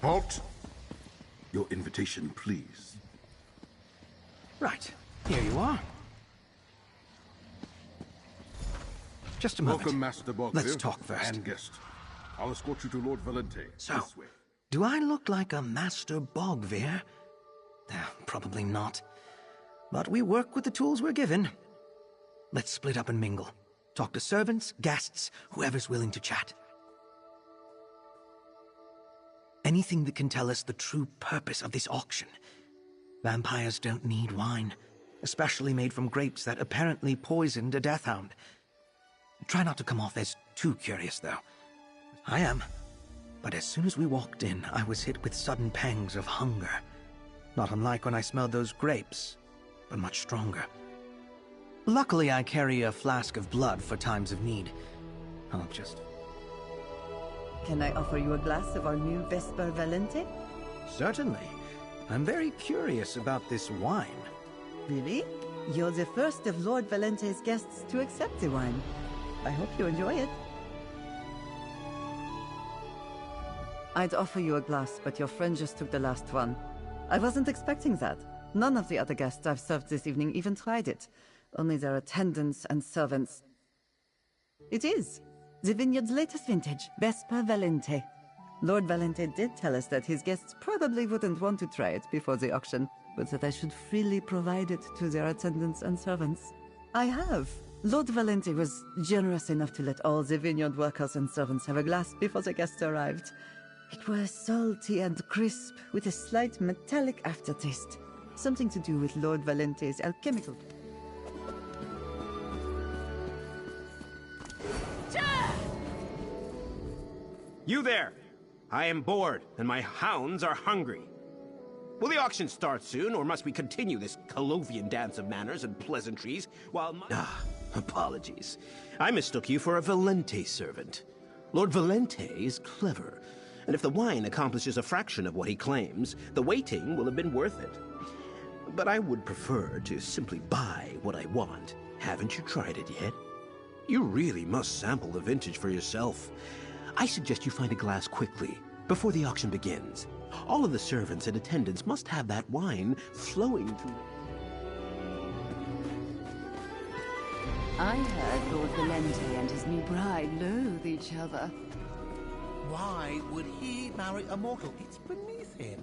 Halt! Your invitation, please. Right. Here you are. Just a moment. Welcome, Master Bogvir. Let's talk first. And guest. I'll escort you to Lord Valente. So, this way. do I look like a Master Bogvir? Probably not. But we work with the tools we're given. Let's split up and mingle. Talk to servants, guests, whoever's willing to chat. Anything that can tell us the true purpose of this auction. Vampires don't need wine, especially made from grapes that apparently poisoned a deathhound. Try not to come off as too curious, though. I am. But as soon as we walked in, I was hit with sudden pangs of hunger. Not unlike when I smelled those grapes, but much stronger. Luckily, I carry a flask of blood for times of need. I'll just... Can I offer you a glass of our new Vesper Valente? Certainly. I'm very curious about this wine. Really? You're the first of Lord Valente's guests to accept the wine. I hope you enjoy it. I'd offer you a glass, but your friend just took the last one. I wasn't expecting that. None of the other guests I've served this evening even tried it. Only their attendants and servants. It is the vineyard's latest vintage, Vesper Valente. Lord Valente did tell us that his guests probably wouldn't want to try it before the auction, but that I should freely provide it to their attendants and servants. I have. Lord Valente was generous enough to let all the vineyard workers and servants have a glass before the guests arrived. It was salty and crisp, with a slight metallic aftertaste. Something to do with Lord Valente's alchemical... You there! I am bored, and my hounds are hungry. Will the auction start soon, or must we continue this Colovian dance of manners and pleasantries while apologies. I mistook you for a Valente servant. Lord Valente is clever, and if the wine accomplishes a fraction of what he claims, the waiting will have been worth it. But I would prefer to simply buy what I want. Haven't you tried it yet? You really must sample the vintage for yourself. I suggest you find a glass quickly, before the auction begins. All of the servants and attendants must have that wine flowing through... I heard Lord Valente and his new bride loathe each other. Why would he marry a mortal? It's beneath him.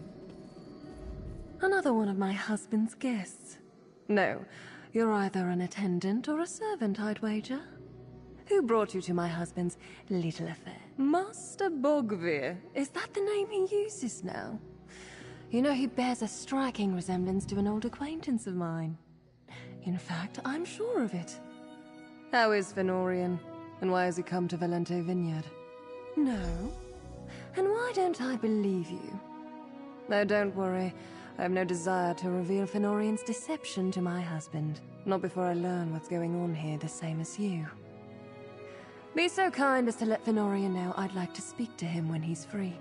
Another one of my husband's guests. No, you're either an attendant or a servant, I'd wager. Who brought you to my husband's little affair? Master Bogvir. Is that the name he uses now? You know, he bears a striking resemblance to an old acquaintance of mine. In fact, I'm sure of it. How is Fenorian? And why has he come to Valente Vineyard? No? And why don't I believe you? No, don't worry. I have no desire to reveal Fenorian's deception to my husband. Not before I learn what's going on here, the same as you. Be so kind as to let Fenorian know I'd like to speak to him when he's free.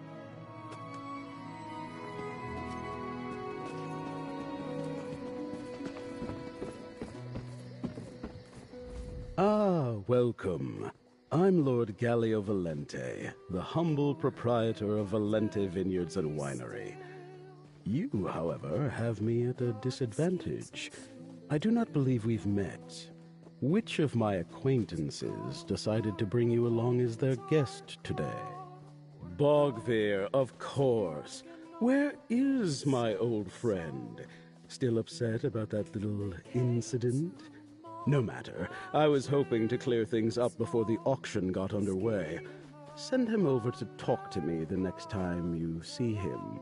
Ah, welcome. I'm Lord Gallio Valente, the humble proprietor of Valente Vineyards and Winery. You, however, have me at a disadvantage. I do not believe we've met. Which of my acquaintances decided to bring you along as their guest today? Bogvir, of course. Where is my old friend? Still upset about that little incident? No matter. I was hoping to clear things up before the auction got underway. Send him over to talk to me the next time you see him.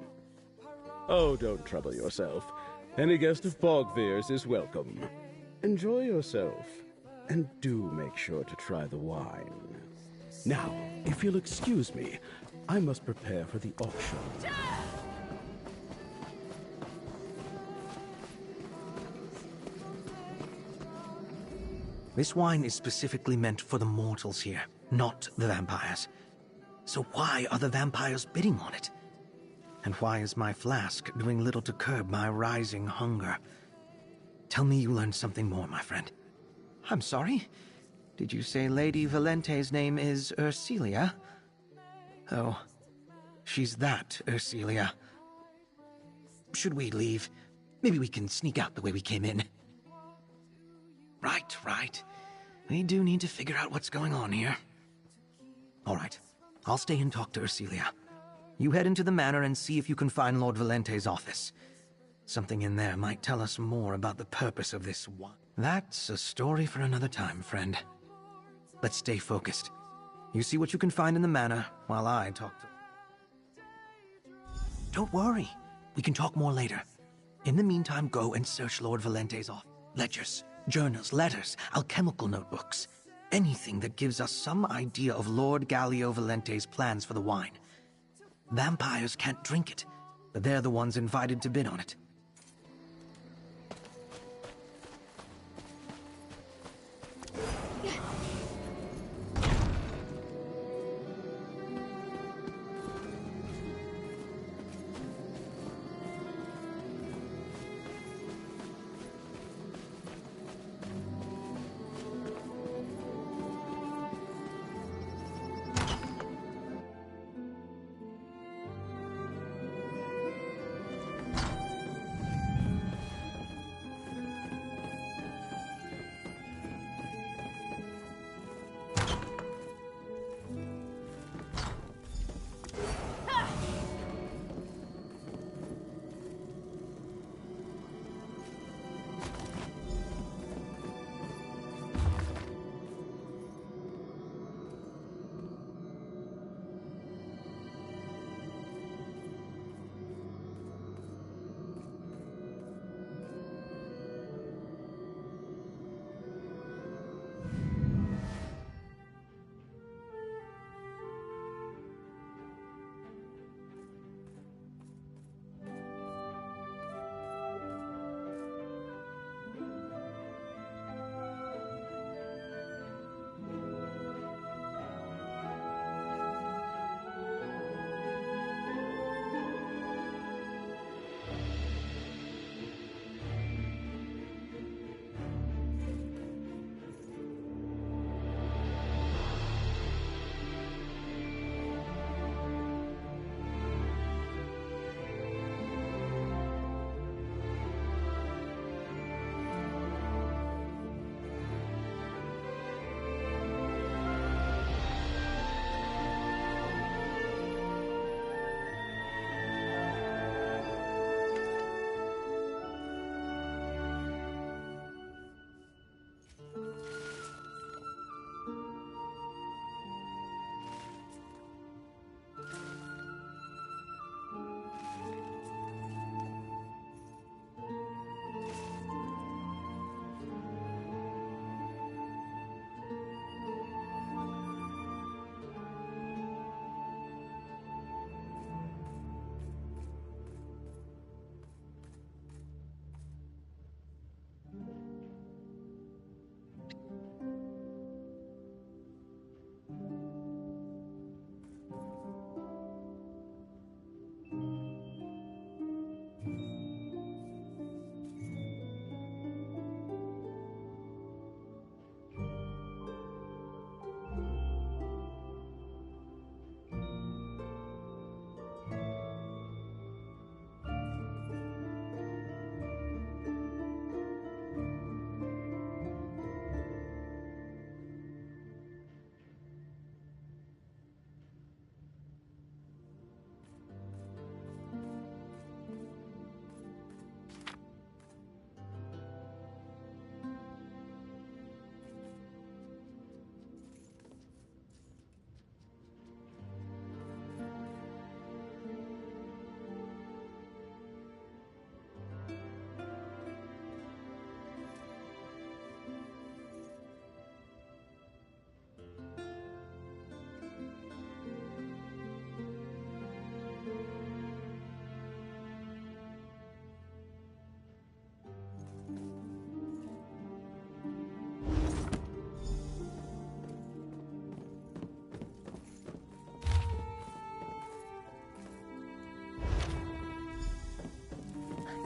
Oh, don't trouble yourself. Any guest of Bogvir's is welcome. Enjoy yourself. And do make sure to try the wine. Now, if you'll excuse me, I must prepare for the auction. This wine is specifically meant for the mortals here, not the vampires. So why are the vampires bidding on it? And why is my flask doing little to curb my rising hunger? Tell me you learned something more, my friend. I'm sorry? Did you say Lady Valente's name is Ursilia? Oh, she's that, Ursilia. Should we leave? Maybe we can sneak out the way we came in. Right. We do need to figure out what's going on here. All right. I'll stay and talk to Ursilia. You head into the manor and see if you can find Lord Valente's office. Something in there might tell us more about the purpose of this one. That's a story for another time, friend. Let's stay focused. You see what you can find in the manor, while I talk to... Don't worry. We can talk more later. In the meantime, go and search Lord Valente's office. Ledgers, journals, letters, alchemical notebooks. Anything that gives us some idea of Lord Galio Valente's plans for the wine. Vampires can't drink it, but they're the ones invited to bid on it.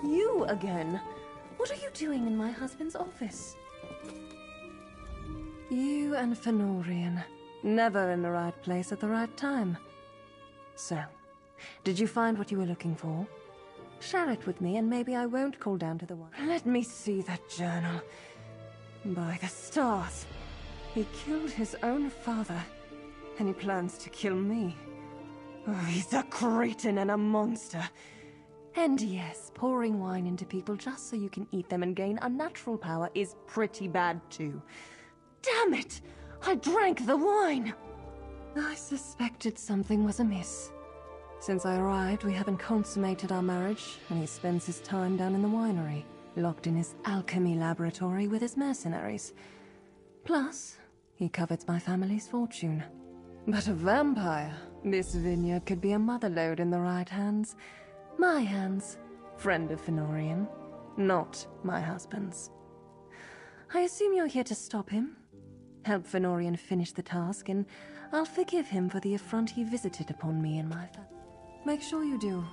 You again? What are you doing in my husband's office? You and Fenorian, never in the right place at the right time. So, Did you find what you were looking for? Share it with me, and maybe I won't call down to the one. Let me see that journal. By the stars. He killed his own father, and he plans to kill me. Oh, he's a cretin and a monster. And yes, pouring wine into people just so you can eat them and gain unnatural power is pretty bad too. Damn it! I drank the wine! I suspected something was amiss. Since I arrived, we haven't consummated our marriage, and he spends his time down in the winery, locked in his alchemy laboratory with his mercenaries. Plus, he covets my family's fortune. But a vampire, this vineyard could be a motherlode in the right hands. My hands, friend of Fenorian, not my husband's. I assume you're here to stop him? Help Fenorian finish the task, and I'll forgive him for the affront he visited upon me and my family. Make sure you do.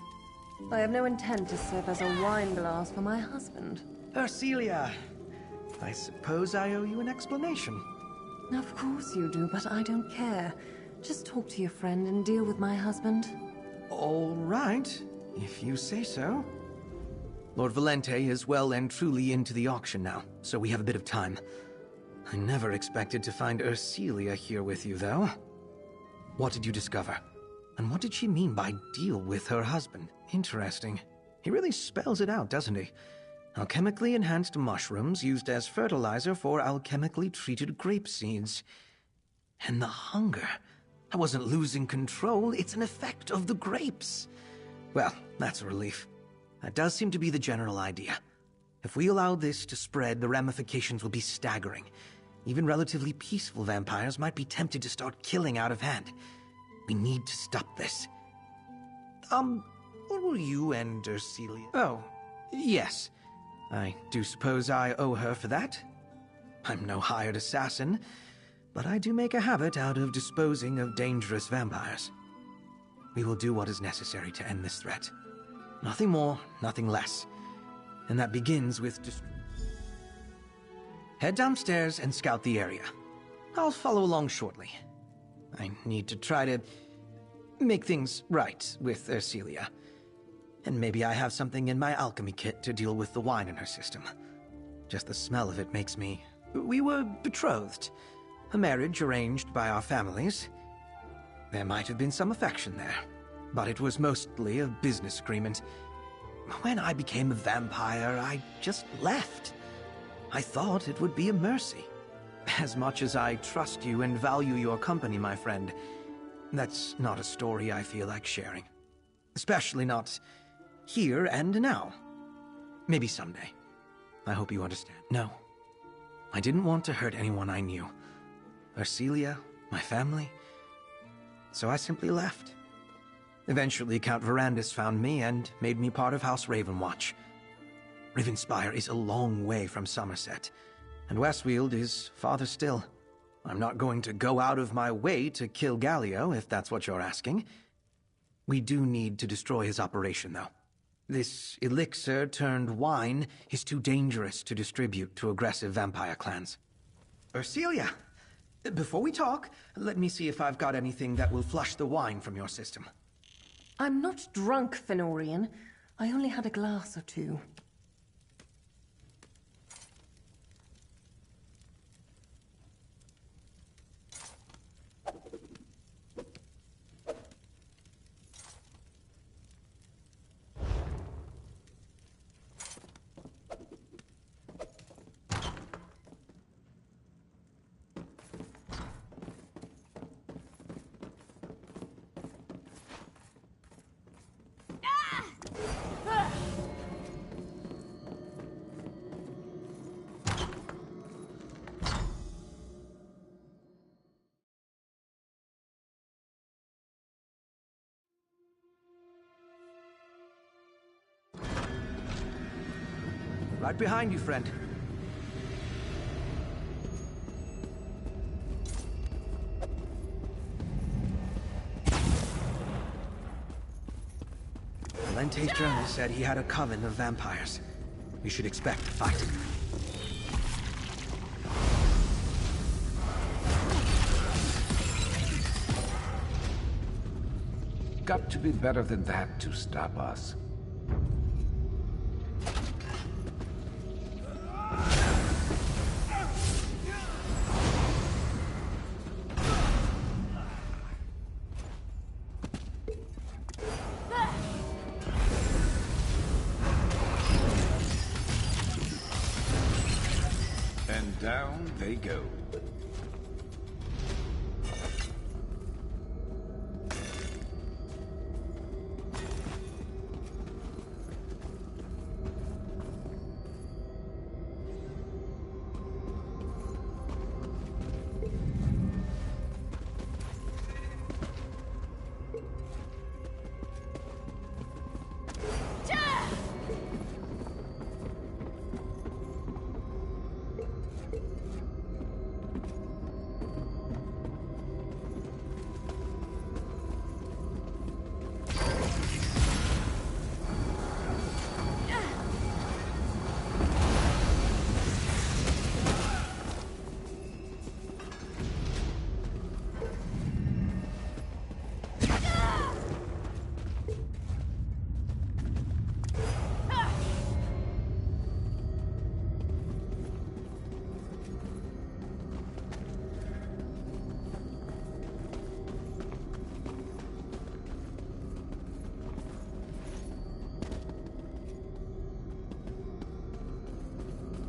I have no intent to serve as a wine glass for my husband. Ursilia, I suppose I owe you an explanation. Of course you do, but I don't care. Just talk to your friend and deal with my husband. All right, if you say so. Lord Valente is well and truly into the auction now, so we have a bit of time. I never expected to find Ursilia here with you, though. What did you discover? And what did she mean by deal with her husband? Interesting. He really spells it out, doesn't he? Alchemically enhanced mushrooms used as fertilizer for alchemically treated grape seeds. And the hunger. I wasn't losing control, it's an effect of the grapes. Well, that's a relief. That does seem to be the general idea. If we allow this to spread, the ramifications will be staggering. Even relatively peaceful vampires might be tempted to start killing out of hand. We need to stop this. What were you and Ursilia? Oh, yes. I do suppose I owe her for that. I'm no hired assassin, but I do make a habit out of disposing of dangerous vampires. We will do what is necessary to end this threat. Nothing more, nothing less. And that begins with head downstairs and scout the area. I'll follow along shortly. I need to try to make things right with Ursilia. And maybe I have something in my alchemy kit to deal with the wine in her system. Just the smell of it makes me... We were betrothed. A marriage arranged by our families. There might have been some affection there, but it was mostly a business agreement. When I became a vampire, I just left. I thought it would be a mercy. As much as I trust you and value your company, my friend, that's not a story I feel like sharing. Especially not here and now. Maybe someday. I hope you understand. No. I didn't want to hurt anyone I knew. Ursilia, my family. So I simply left. Eventually, Count Verandis found me and made me part of House Ravenwatch. Ravenspire is a long way from Somerset, and Westfield is farther still. I'm not going to go out of my way to kill Gallio, if that's what you're asking. We do need to destroy his operation, though. This elixir turned wine is too dangerous to distribute to aggressive vampire clans. Ursilia, before we talk, let me see if I've got anything that will flush the wine from your system. I'm not drunk, Fenorian. I only had a glass or two. Right behind you, friend. Valente's journal said he had a coven of vampires. We should expect a fight. got to be better than that to stop us. And down they go.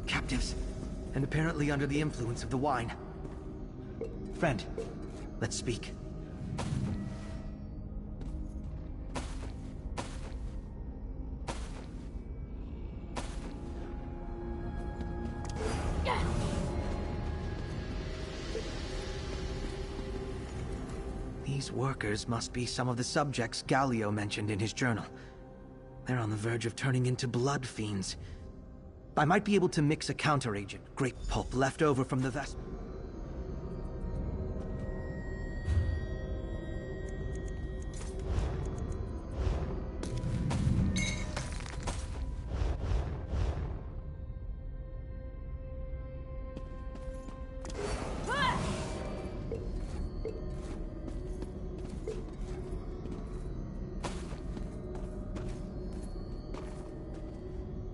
Captives, and apparently under the influence of the wine. Friend, let's speak. These workers must be some of the subjects Galio mentioned in his journal. They're on the verge of turning into blood fiends. I might be able to mix a counteragent, grape pulp left over from the vessel.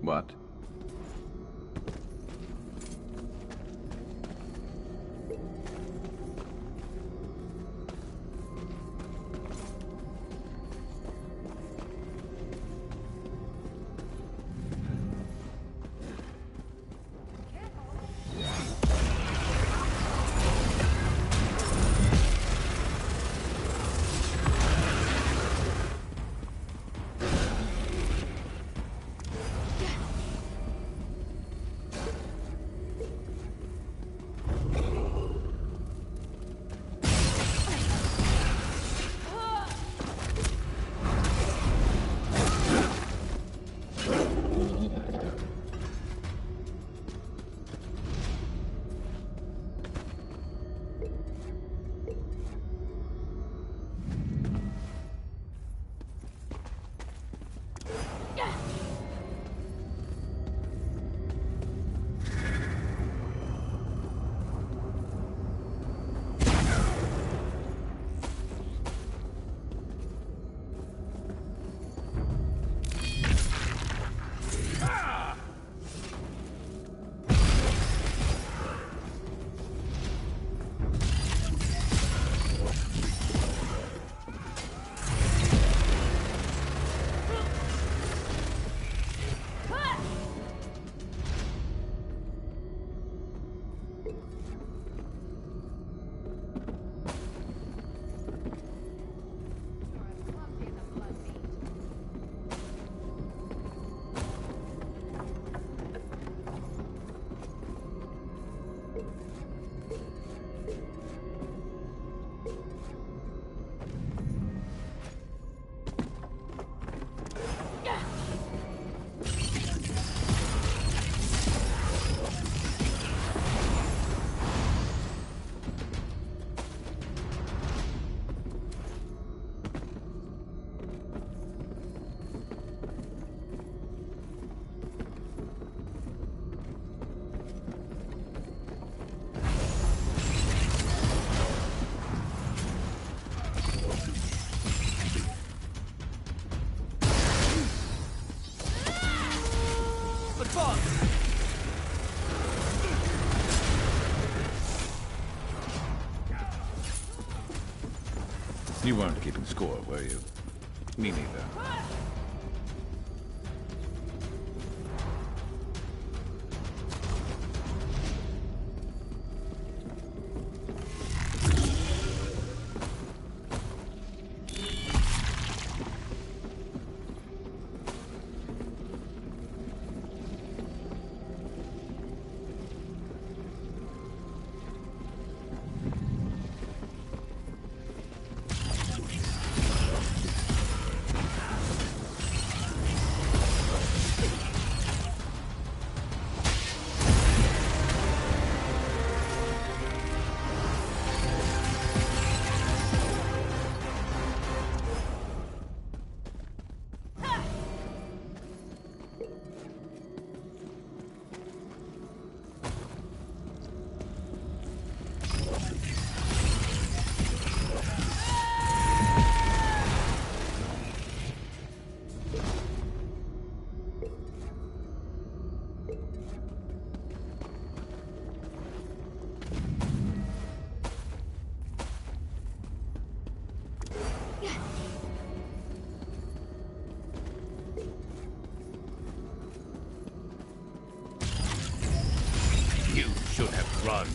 What? You weren't keeping score, were you? Me neither. You should have run.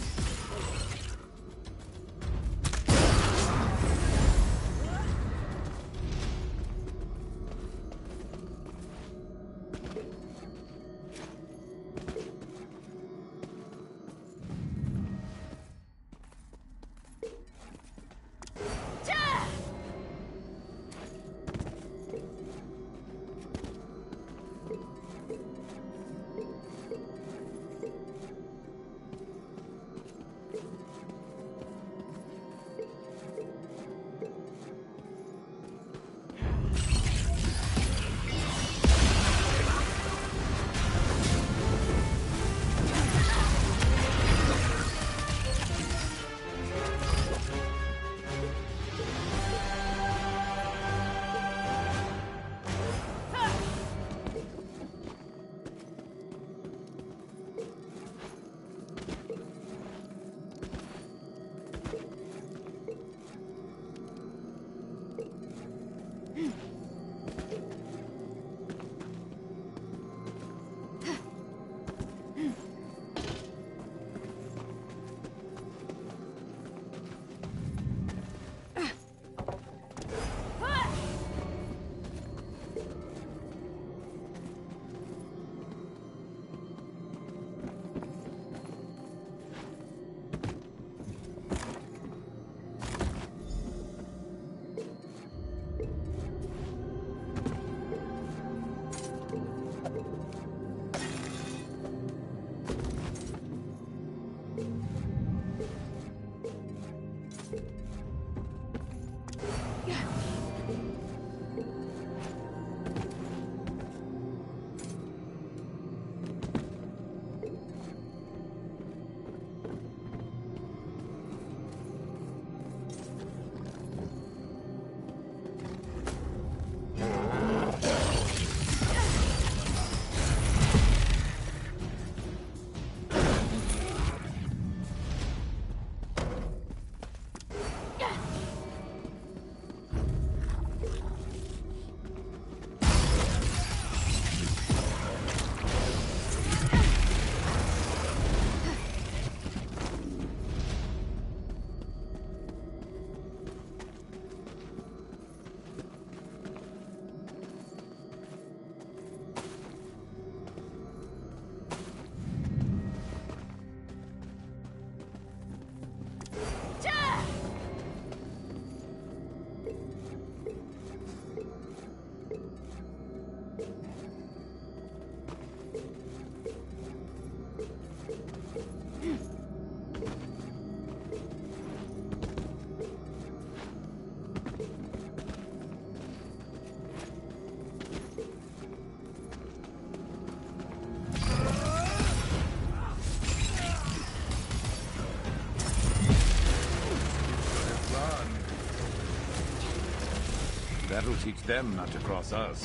That'll teach them not to cross us.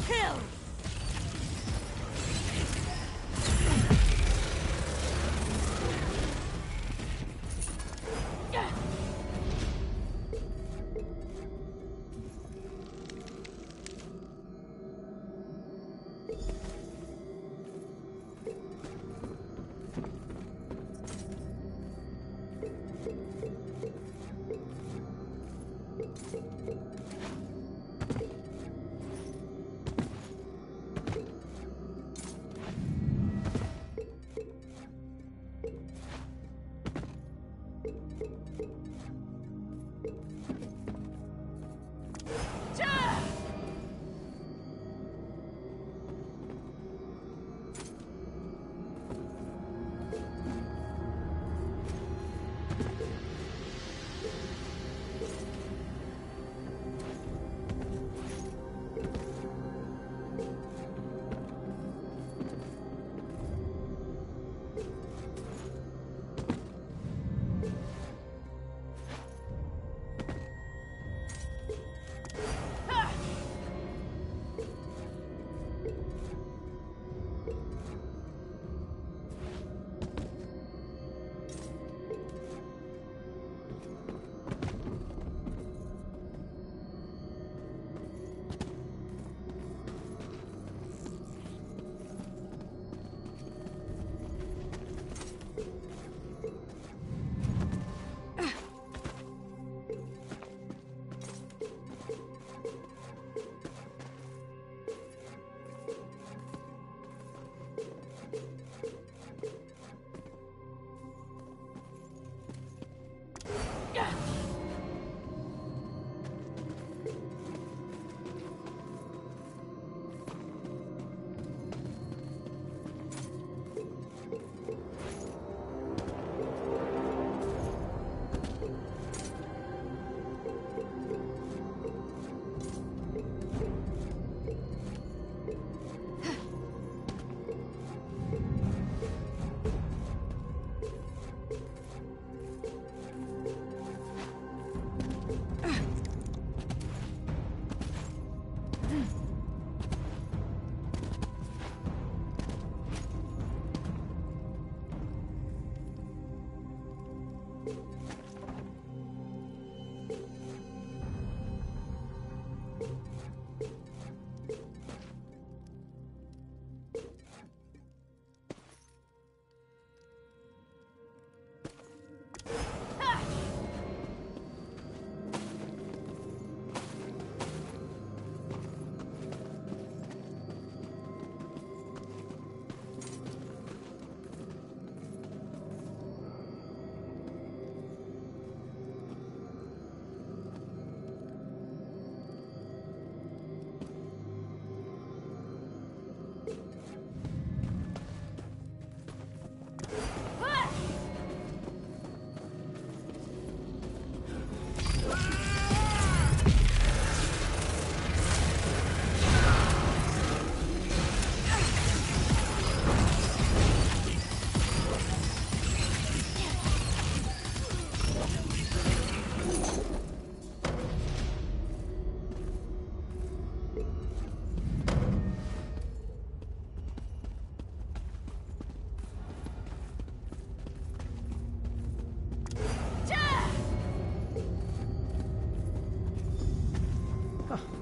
Kill!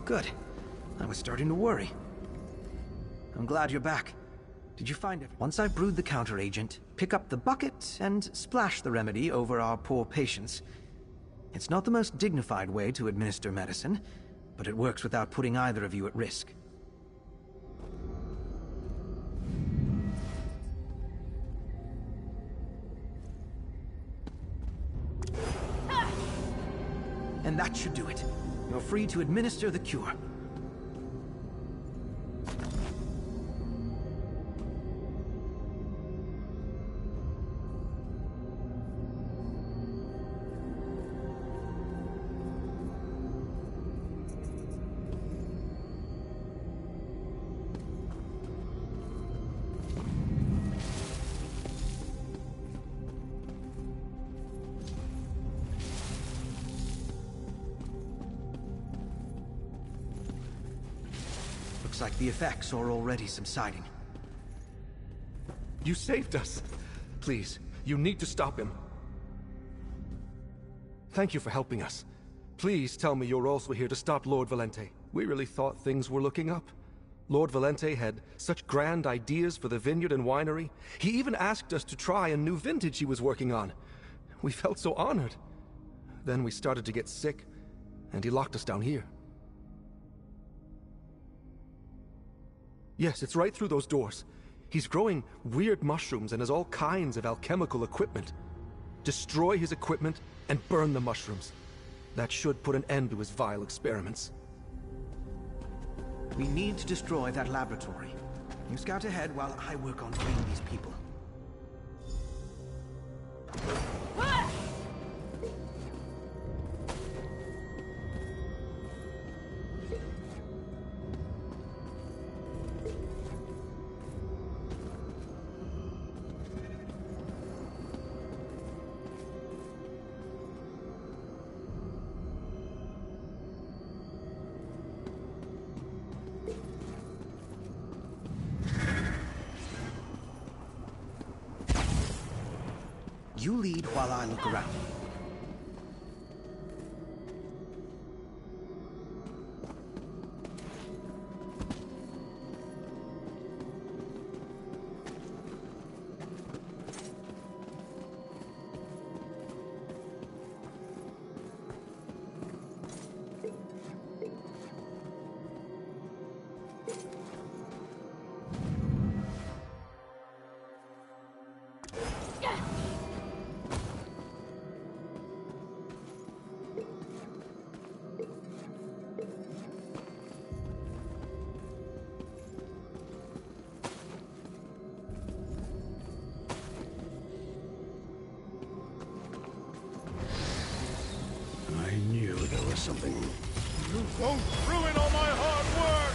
Good. I was starting to worry. I'm glad you're back. Did you find it? Once I've brewed the counter agent, pick up the bucket and splash the remedy over our poor patients. It's not the most dignified way to administer medicine, but it works without putting either of you at risk. And that should do it. You're free to administer the cure. Looks like the effects are already subsiding. You saved us. Please, you need to stop him. Thank you for helping us. Please tell me you're also here to stop Lord Valente. We really thought things were looking up. Lord Valente had such grand ideas for the vineyard and winery. He even asked us to try a new vintage he was working on. We felt so honored. Then we started to get sick, and he locked us down here. Yes, it's right through those doors. He's growing weird mushrooms and has all kinds of alchemical equipment. Destroy his equipment and burn the mushrooms. That should put an end to his vile experiments. We need to destroy that laboratory. You scout ahead while I work on freeing these people. You lead while I look around. Something. You won't ruin all my hard work!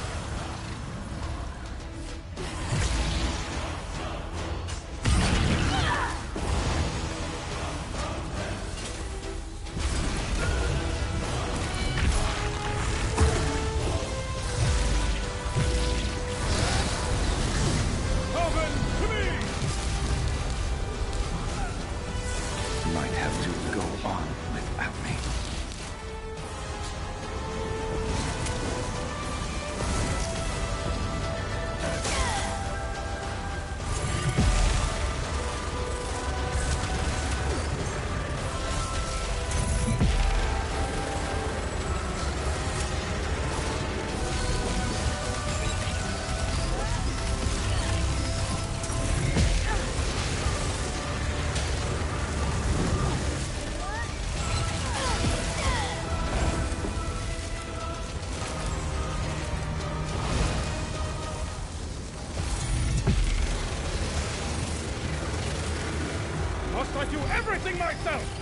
everything myself!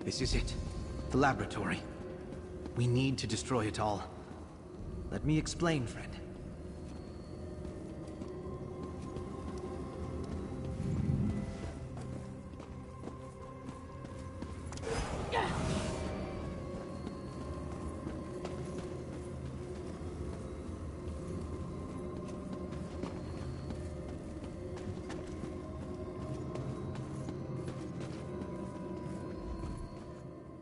This is it. The laboratory. We need to destroy it all. Let me explain, friend.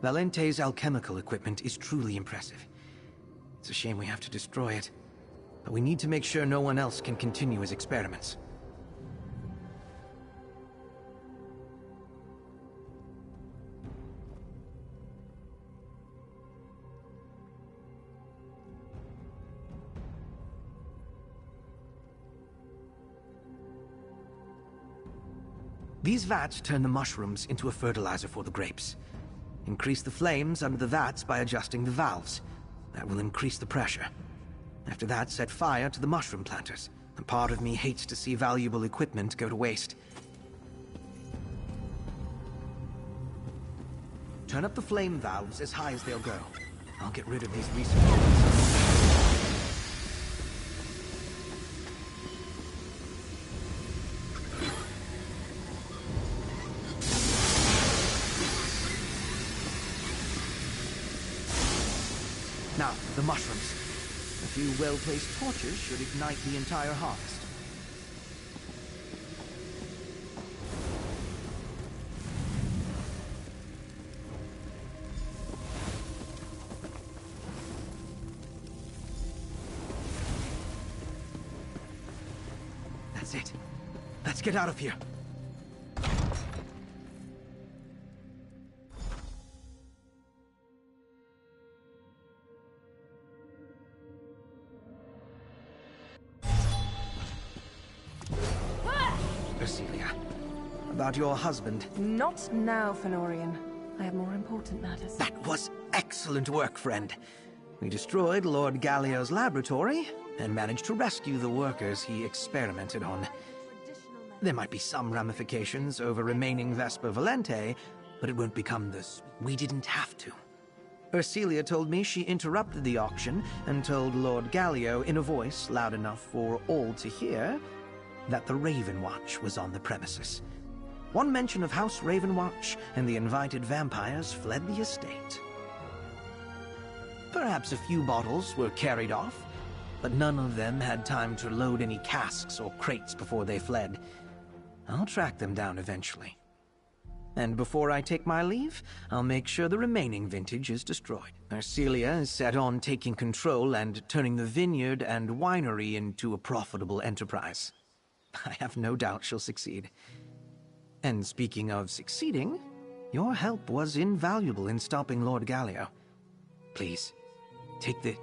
Valente's alchemical equipment is truly impressive. It's a shame we have to destroy it, but we need to make sure no one else can continue his experiments. These vats turn the mushrooms into a fertilizer for the grapes. Increase the flames under the vats by adjusting the valves. That will increase the pressure. After that, set fire to the mushroom planters. And part of me hates to see valuable equipment go to waste. Turn up the flame valves as high as they'll go. I'll get rid of these researchers. Now, the mushrooms. A few well-placed torches should ignite the entire harvest. That's it. Let's get out of here. About your husband. Not now, Fenorian. I have more important matters. That was excellent work, friend. We destroyed Lord Gallio's laboratory and managed to rescue the workers he experimented on. There might be some ramifications over remaining Vesper Valente, but it won't become this. We didn't have to. Ursilia told me she interrupted the auction and told Lord Gallio in a voice loud enough for all to hear that the Raven Watch was on the premises. One mention of House Ravenwatch, and the invited vampires fled the estate. Perhaps a few bottles were carried off, but none of them had time to load any casks or crates before they fled. I'll track them down eventually. And before I take my leave, I'll make sure the remaining vintage is destroyed. Arcelia is set on taking control and turning the vineyard and winery into a profitable enterprise. I have no doubt she'll succeed. And speaking of succeeding, your help was invaluable in stopping Lord Galio. Please, take the...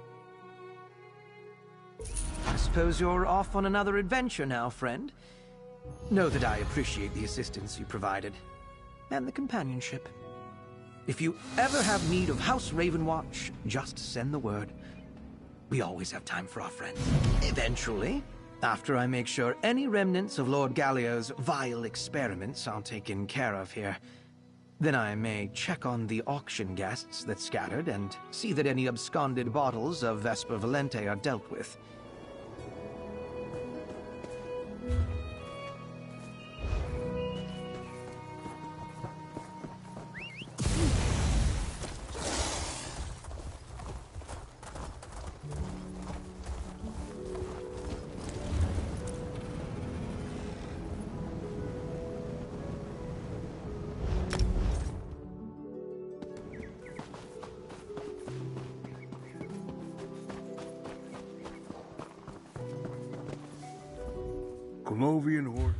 I suppose you're off on another adventure now, friend. Know that I appreciate the assistance you provided, and the companionship. If you ever have need of House Ravenwatch, just send the word. We always have time for our friends. Eventually, after I make sure any remnants of Lord Galio's vile experiments are taken care of here, then I may check on the auction guests that scattered and see that any absconded bottles of Vesper Valente are dealt with. Colovian horse.